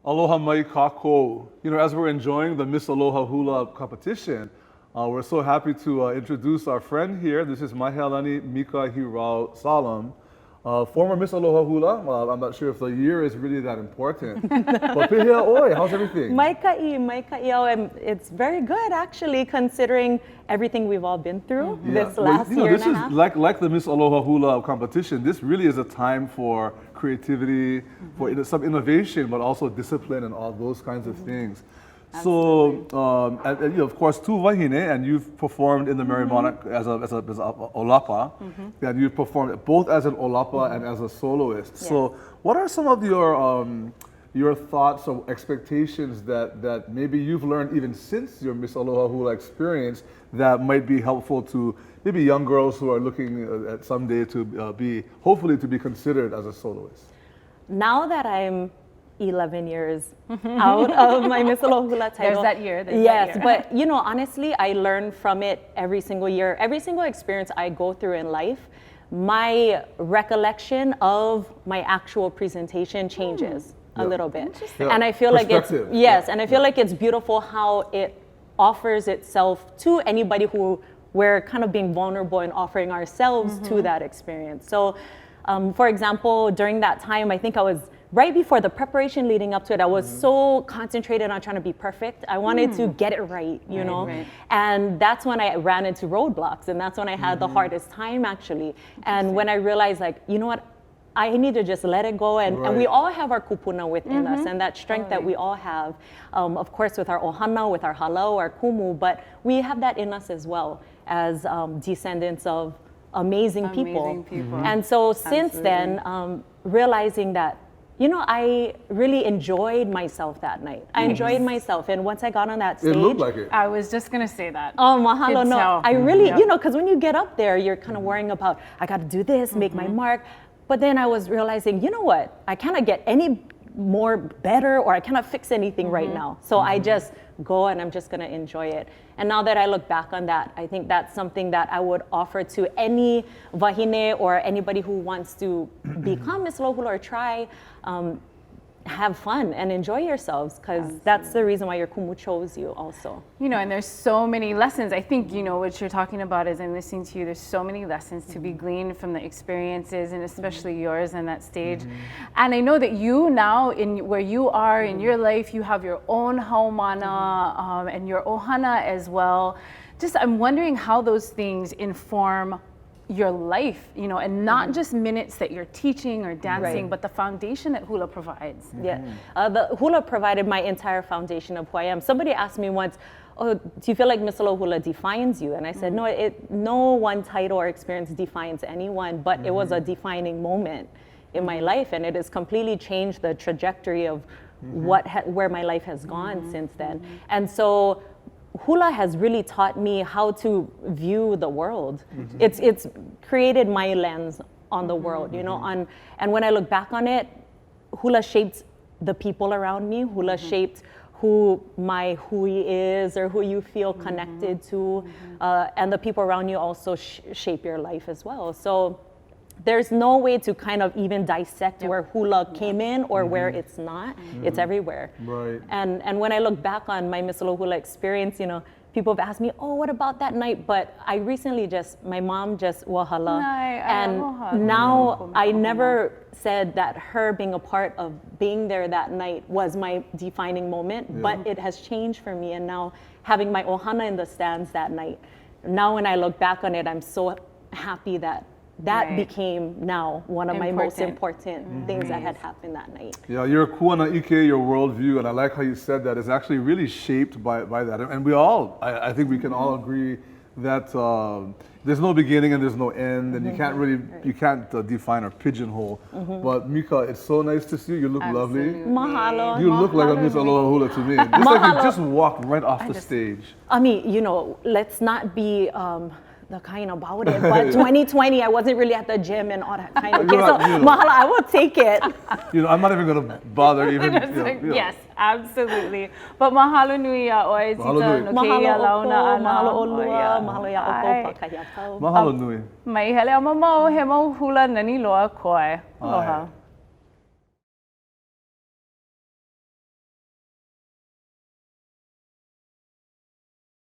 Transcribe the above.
Aloha mai kako. As we're enjoying the Miss Aloha Hula competition, we're so happy to introduce our friend here. This is Mahealani Mika Hirao-Solem, former Miss Aloha Hula. I'm not sure if the year is really that important. But pehea oi, how's everything? Maikai, it's very good actually, considering everything we've all been through this last year and a half. Like the Miss Aloha Hula competition, this really is a time for creativity, for some innovation, but also discipline and all those kinds of things. Absolutely. So, of course, tu wahine, and you've performed in the Merrie Monarch as a olapa, and you've performed both as an olapa and as a soloist. Yes. So, what are some of your thoughts or expectations that maybe you've learned even since your Miss Aloha Hula experience that might be helpful to maybe young girls who are looking at someday to hopefully to be considered as a soloist? Now that I'm 11 years out of my Miss Aloha Hula title. There's that year. Yes, but honestly, I learn from it every single year. Every single experience I go through in life, my recollection of my actual presentation changes a little bit. And I feel like and I feel like it's beautiful how it offers itself to anybody who we're kind of being vulnerable and offering ourselves to that experience. So, for example, during that time, I think I was right before the preparation leading up to it, I was so concentrated on trying to be perfect. I wanted to get it right, you know? Right. And that's when I ran into roadblocks, and that's when I had the hardest time, actually. And when I realized, like, you know what? I need to just let it go, and we all have our kupuna within us, and that strength that we all have, of course, with our ohana, with our halau, our kumu, but we have that in us as well as descendants of amazing people. And so since then, realizing that, I really enjoyed myself that night. I enjoyed myself, and once I got on that stage, it looked like it. I was just gonna say that. Oh, mahalo! No, I really, because when you get up there, you're kind of worrying about, I got to do this, make my mark. But then I was realizing, you know what? I cannot get any more better, or I cannot fix anything right now. So I just go and I'm just gonna enjoy it. And now that I look back on that, I think that's something that I would offer to any wahine or anybody who wants to become Miss Aloha Hula or try. Have fun and enjoy yourselves, because that's the reason why your kumu chose you also. And there's so many lessons. I think, what you're talking about is, in listening to you, there's so many lessons to be gleaned from the experiences, and especially yours in that stage. And I know that you now, in where you are in your life, you have your own haumana and your ohana as well. Just, I'm wondering how those things inform your life, and not just minutes that you're teaching or dancing, but the foundation that hula provides. The hula provided my entire foundation of who I am. Somebody asked me once, oh, do you feel like Miss Aloha Hula defines you? And I said, no one title or experience defines anyone, but it was a defining moment in my life, and it has completely changed the trajectory of where my life has gone since then. And so hula has really taught me how to view the world. It's created my lens on the world, and when I look back on it, hula shaped the people around me. Hula shaped who my hui is, or who you feel connected to, and the people around you also shape your life as well. So there's no way to kind of even dissect where hula came in or where it's not. It's everywhere. Right. And when I look back on my Miss Aloha Hula experience, people have asked me, oh, what about that night? But I recently my mom just wahala. And now I never said that her being a part of being there that night was my defining moment, but it has changed for me. And now having my ohana in the stands that night, now when I look back on it, I'm so happy that became now one of my most important things that had happened that night. Yeah, your kuana ike, your worldview, and I like how you said that, is actually really shaped by that. And we all, I think we can all agree that there's no beginning and there's no end, and you can't define or pigeonhole. But Mika, it's so nice to see you. You look lovely. Mahalo. You look like a Miss Aloha Hula to me. Just like you just walked right off the stage. I mean, let's not be the kind about it, but 2020, I wasn't really at the gym and all that kind of thing. So, mahalo, I will take it. I'm not even going to bother even. Yes, absolutely. But mahalo nui a oi tita no keia launa ana. Mahalo olua, mahalo ya oko pakayakau. Mahalo nui. Mai hele o mamau he mau hula nani loa koe. Aloha.